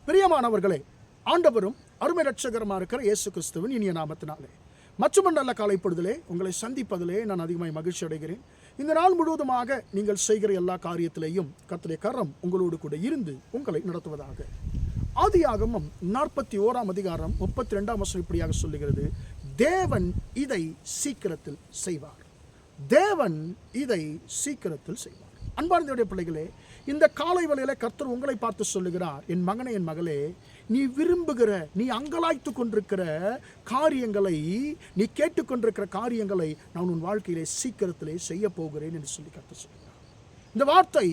பிரியமானவர்களே, ஆண்டவரும் அருமை ரட்சகரமாக இருக்கிற இயேசு கிறிஸ்துவின் இனிய நாமத்தினாலே மற்றும் நல்ல காலைப்பொழுதிலே உங்களை சந்திப்பதிலே நான் அதிகமாக மகிழ்ச்சி அடைகிறேன். இந்த நாள் முழுவதுமாக நீங்கள் செய்கிற எல்லா காரியத்திலேயும் கர்த்தருடைய கரம் உங்களோடு கூட இருந்து உங்களை நடத்துவதாக. ஆதியாகமம் 41 அதிகாரம் 32 வசனம் இப்படியாக சொல்லுகிறது, தேவன் இதை சீக்கிரத்தில் செய்வார். தேவன் இதை சீக்கிரத்தில் செய்வார். அன்பார்ந்தவருடைய பிள்ளைகளே, இந்த காலை வேளையிலே கர்த்தர் உங்களை பார்த்து சொல்லுகிறார், என் மகனே, என் மகளே, நீ விரும்புகிற, நீ அங்கலாய்த்து கொண்டிருக்கிற காரியங்களை, நீ கேட்டுக்கொண்டிருக்கிற காரியங்களை நான் உன் வாழ்க்கையிலே சீக்கிரத்திலே செய்ய போகிறேன் என்று சொல்லி கர்த்தர் சொல்லுகிறார். இந்த வார்த்தை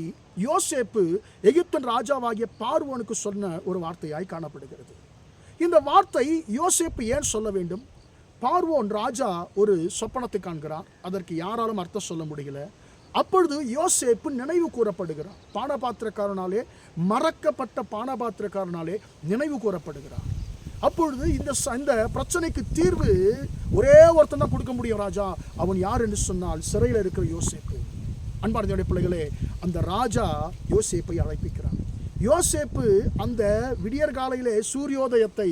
யோசேப்பு எகிப்தின் ராஜாவாகிய பார்வோனுக்கு சொன்ன ஒரு வார்த்தையாய் காணப்படுகிறது. இந்த வார்த்தை யோசேப்பு ஏன் சொல்ல வேண்டும்? பார்வோன் ராஜா ஒரு சொப்பனத்தை காண்கிறார், அதற்கு யாராலும் அர்த்தம் சொல்ல முடியல. அப்பொழுது யோசேப்பு நினைவு கூறப்படுகிறார். பானபாத்திரக்காரனாலே, மறக்கப்பட்ட பானபாத்திரக்காரனாலே நினைவு கூறப்படுகிறார். அப்பொழுது இந்த பிரச்சனைக்கு தீர்வு ஒரே ஒருத்தன் தான் கொடுக்க முடியும் ராஜா. அவன் யார் என்று சொன்னால் சிறையில் இருக்கிற யோசேப்பு. அன்பார்ந்தவருடைய பிள்ளைகளே, அந்த ராஜா யோசேப்பை அழைப்பிக்கிறார். யோசேப்பு அந்த விடியற்காலையிலே சூரியோதயத்தை,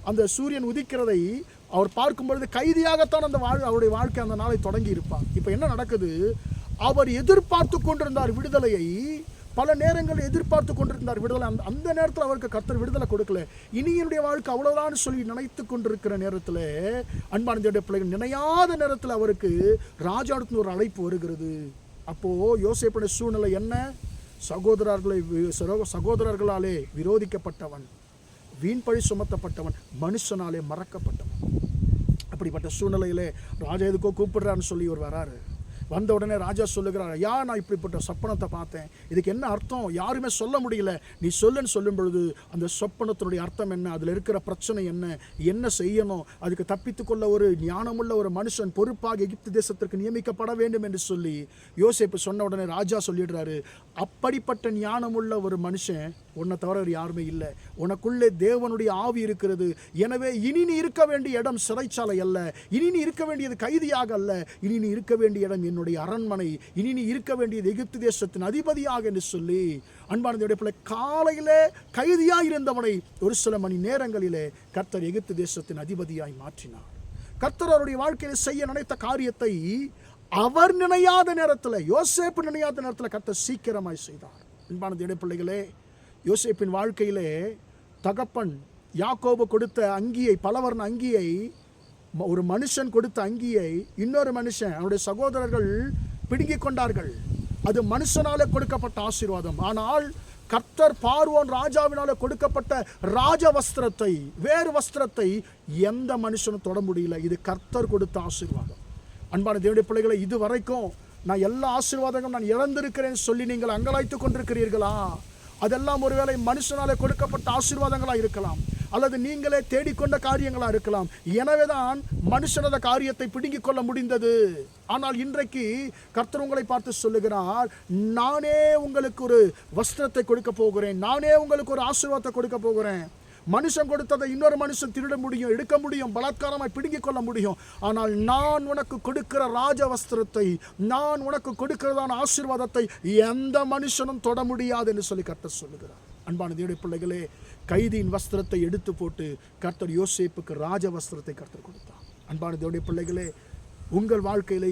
அந்த சூரியன் உதிக்கிறதை அவர் பார்க்கும் பொழுது கைதியாகத்தான் அவருடைய வாழ்க்கை அந்த நாளை தொடங்கி இருப்பார். இப்போ என்ன நடக்குது? அவர் எதிர்பார்த்து கொண்டிருந்தார் விடுதலையை, பல நேரங்களில் எதிர்பார்த்து கொண்டிருந்தார் விடுதலை. அந்த நேரத்தில் அவருக்கு கர்த்தர் விடுதலை கொடுக்கல. இனி என்னுடைய வாழ்க்கை அவ்வளவுதான் சொல்லி நினைத்து கொண்டிருக்கிற நேரத்தில், அன்பார்ந்த பிள்ளைகள், நினையாத நேரத்தில் அவருக்கு ராஜாவுக்கு ஒரு அழைப்பு வருகிறது. அப்போ யோசேப்புடைய சூழ்நிலை என்ன? சகோதரர்களாலே விரோதிக்கப்பட்டவன், வீண்பழி சுமத்தப்பட்டவன், மனுஷனாலே மறக்கப்பட்டவன். அப்படிப்பட்ட சூழ்நிலையிலே ராஜா எதுக்கோ கூப்பிடுறான்னு சொல்லி இவர் வராரு. வந்த உடனே ராஜா சொல்லுகிறார், ஐயா, நான் இப்படிப்பட்ட சொப்பனத்தை பார்த்தேன், இதுக்கு என்ன அர்த்தம் யாருமே சொல்ல முடியல, நீ சொல்லுன்னு சொல்லும் பொழுது அந்த சொப்பனத்தினுடைய அர்த்தம் என்ன, அதில் இருக்கிற பிரச்சனை என்ன, என்ன செய்யணும், அதுக்கு தப்பித்துக்கொள்ள ஒரு ஞானமுள்ள ஒரு மனுஷன் பொறுப்பாக எகிப்து தேசத்திற்கு நியமிக்கப்பட வேண்டும் என்று சொல்லி யோசேப்பு சொன்ன உடனே ராஜா சொல்லிடுறாரு, அப்படிப்பட்ட ஞானமுள்ள ஒரு மனுஷன் உன்னை தவிர யாருமே இல்லை, உனக்குள்ளே தேவனுடைய ஆவி இருக்கிறது. எனவே இனி நீ இருக்க வேண்டிய இடம் சிறைச்சாலை அல்ல, இனி நீ இருக்க வேண்டியது கைதியாக அல்ல, இனி நீ இருக்க வேண்டிய இடம் என்னுடைய அரண்மனை, இனி நீ இருக்க வேண்டியது எகிப்து தேசத்தின் அதிபதியாக என்று சொல்லி, அன்பானவருடைய பிள்ளை, காலையிலே கைதியாய் இருந்தவனை ஒரு சில மணி நேரங்களிலே கர்த்தர் எகிப்து தேசத்தின் அதிபதியாய் மாற்றினார். கர்த்தர் அவருடைய வாழ்க்கையில் செய்ய நினைத்த காரியத்தை அவர் நினையாத நேரத்தில், யோசேப்பு நினையாத நேரத்தில் கர்த்தர் சீக்கிரமாய் செய்தார். அன்பானவருடைய பிள்ளைகளே, யோசேப்பின் வாழ்க்கையிலே தகப்பன் யாக்கோபு கொடுத்த அங்கியை, பலவர்ண அங்கியை, ஒரு மனுஷன் கொடுத்த அங்கியை இன்னொரு மனுஷன், அவருடைய சகோதரர்கள் பிடுங்கிக் கொண்டார்கள். அது மனுஷனாலே கொடுக்கப்பட்ட ஆசீர்வாதம். ஆனால் கர்த்தர் பார்வோன் ராஜாவினாலே கொடுக்கப்பட்ட ராஜ வஸ்திரத்தை, வேறு வஸ்திரத்தை எந்த மனுஷனும் தொட முடியல. இது கர்த்தர் கொடுத்த ஆசீர்வாதம். அன்பான தேவனுடைய பிள்ளைகளை, இது வரைக்கும் நான் எல்லா ஆசீர்வாதங்களும் நான் இழந்திருக்கிறேன் சொல்லி நீங்கள் அங்கலாய்த்து கொண்டிருக்கிறீர்களா? அதெல்லாம் ஒருவேளை மனுஷனாலே கொடுக்கப்பட்ட ஆசீர்வாதங்களாக இருக்கலாம், அல்லது நீங்களே தேடிக்கொண்ட காரியங்களாக இருக்கலாம். எனவேதான் மனுஷனத காரியத்தை பிடுங்கிக் கொள்ள முடிந்தது. ஆனால் இன்றைக்கு கர்த்தர் உங்களை பார்த்து சொல்லுகிறார், நானே உங்களுக்கு ஒரு வஸ்திரத்தை கொடுக்க போகிறேன், நானே உங்களுக்கு ஒரு ஆசீர்வாதத்தை கொடுக்க போகிறேன். மனுஷன் கொடுத்ததை இன்னொரு மனுஷன் திருட முடியும், எடுக்க முடியும், பலாத்காரமாய் பிடுங்கிக் கொள்ள முடியும். ஆனால் நான் உனக்கு கொடுக்கிற ராஜ வஸ்திரத்தை, நான் உனக்கு கொடுக்கிறதான ஆசீர்வாதத்தை எந்த மனுஷனும் தொட முடியாது என்று சொல்லி கர்த்தர் சொல்லுகிறார். அன்பான தேவனுடைய பிள்ளைகளே, கைதியின் வஸ்திரத்தை எடுத்து போட்டு கர்த்தர் யோசேப்புக்கு ராஜ வஸ்திரத்தை கர்த்தர் கொடுத்தார். அன்பான தேவனுடைய பிள்ளைகளே, உங்கள் வாழ்க்கையிலே,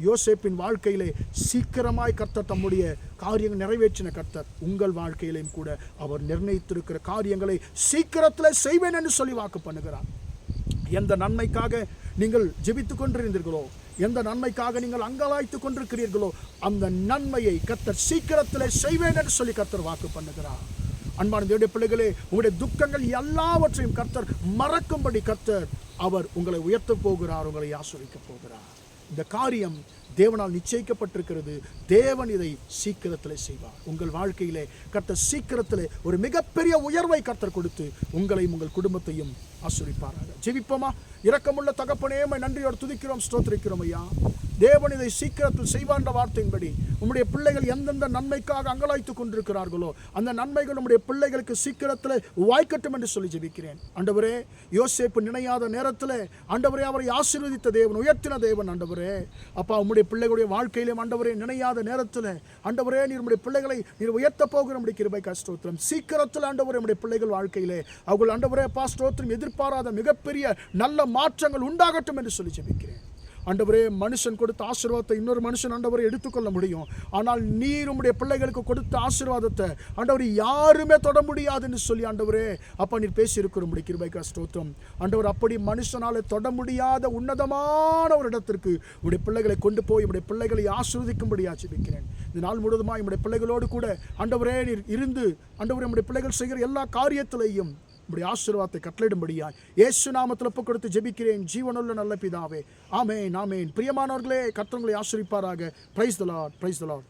யோசேப்பின் வாழ்க்கையிலே சீக்கிரமாய் கர்த்தர் தம்முடைய காரியங்கள் நிறைவேற்றின கர்த்தர் உங்கள் வாழ்க்கையிலையும் கூட அவர் நிர்ணயித்திருக்கிற காரியங்களை சீக்கிரத்தில் செய்வேன் என்று சொல்லி வாக்கு பண்ணுகிறார். எந்த நன்மைக்காக நீங்கள் ஜெபித்து கொண்டிருந்தீர்களோ, எந்த நன்மைக்காக நீங்கள் அங்கலாய்த்து கொண்டிருக்கிறீர்களோ, அந்த நன்மையை கர்த்தர் சீக்கிரத்தில் செய்வேன் என்று சொல்லி கர்த்தர் வாக்கு பண்ணுகிறார். அன்பான தேவனுடைய பிள்ளைகளே, உங்களுடைய துக்கங்கள் எல்லாவற்றையும் கர்த்தர் மறக்கும்படி கர்த்தர் அவர் உங்களை உயர்த்த போகிறார், உங்களை ஆசீர்வதிக்க போகிறார். இந்த காரியம் தேவனால் நிச்சயிக்கப்பட்டிருக்கிறது. தேவன் இதை சீக்கிரத்தில் செய்வார். உங்கள் வாழ்க்கையிலே கர்த்தர் சீக்கிரத்தில் ஒரு மிகப்பெரிய உயர்வை கர்த்தர் கொடுத்து உங்களையும் உங்கள் குடும்பத்தையும் ஆசீர்வதிப்பாராக. ஜெபிப்போமா? இரக்கமுள்ள தகப்பனே, நன்றியோடு துதிக்கிறோம், ஸ்தோத்திரிக்கிறோம் ஐயா. தேவன் இதை சீக்கிரத்தில் செய்வான்ற வார்த்தையின்படி உம்முடைய பிள்ளைகள் எந்தெந்த நன்மைக்காக அங்கலாய்த்து கொண்டிருக்கிறார்களோ அந்த நன்மைகள் உம்முடைய பிள்ளைகளுக்கு சீக்கிரத்தில் வாய்க்கட்டும் என்று சொல்லி ஜெபிக்கிறேன். ஆண்டவரே, யோசேப்பு நினையாத நேரத்தில் ஆண்டவரே அவரை ஆசீர்வதித்த தேவன், உயர்த்தின தேவன். ஆண்டவரே அப்பா, உம்முடைய உம்முடைய பிள்ளைகளுடைய வாழ்க்கையிலே ஆண்டவரே நினையாத நேரத்தில் ஆண்டவரே நீர் உம்முடைய பிள்ளைகளை நீர் உயர்த்த போகிற நம்முடைய கிருபைக்காய் ஸ்தோத்திரம். சீக்கிரத்தில் ஆண்டவரே நம்முடைய பிள்ளைகள் வாழ்க்கையிலே அவர்கள் ஆண்டவரே ஸ்தோத்திரம் எதிர்பாராத மிகப்பெரிய நல்ல மாற்றங்கள் உண்டாகட்டும் என்று சொல்லி ஜெபிக்கிறேன். ஆண்டவரே மனுஷன் கொடுத்த ஆசீர்வாதத்தை இன்னொரு மனுஷன் ஆண்டவரை எடுத்துக்கொள்ள முடியும். ஆனால் நீர் உம்முடைய பிள்ளைகளுக்கு கொடுத்த ஆசீர்வாதத்தை ஆண்டவரை யாருமே தொட முடியாதுன்னு சொல்லி ஆண்டவரே அப்பா நீர் பேசியிருக்கிற உம்முடைய கிருபைக்காய் ஸ்தோத்திரம். ஆண்டவர் அப்படி மனுஷனால தொட முடியாத உன்னதமான ஒரு இடத்திற்கு உம்முடைய பிள்ளைகளை கொண்டு போய் உம்முடைய பிள்ளைகளை ஆசீர்வதிக்கும்படியாக ஜெபிக்கிறேன். இந்த நாள் முழுவதுமாக உம்முடைய பிள்ளைகளோடு கூட ஆண்டவரே நீர் இருந்து ஆண்டவரே உம்முடைய பிள்ளைகள் செய்கிற எல்லா காரியத்திலையும் உம்முடைய ஆசீர்வாதத்தை கட்டளையிடும்படியாய் இயேசு நாமத்தில் ஒப்புக் கொடுத்து ஜெபிக்கிறேன் ஜீவனுள்ள நல்ல பிதாவே. ஆமென் ஆமென். பிரியமானவர்களே, கர்த்தர் உங்களை ஆசீர்வதிப்பாராக. Praise the Lord, praise the Lord.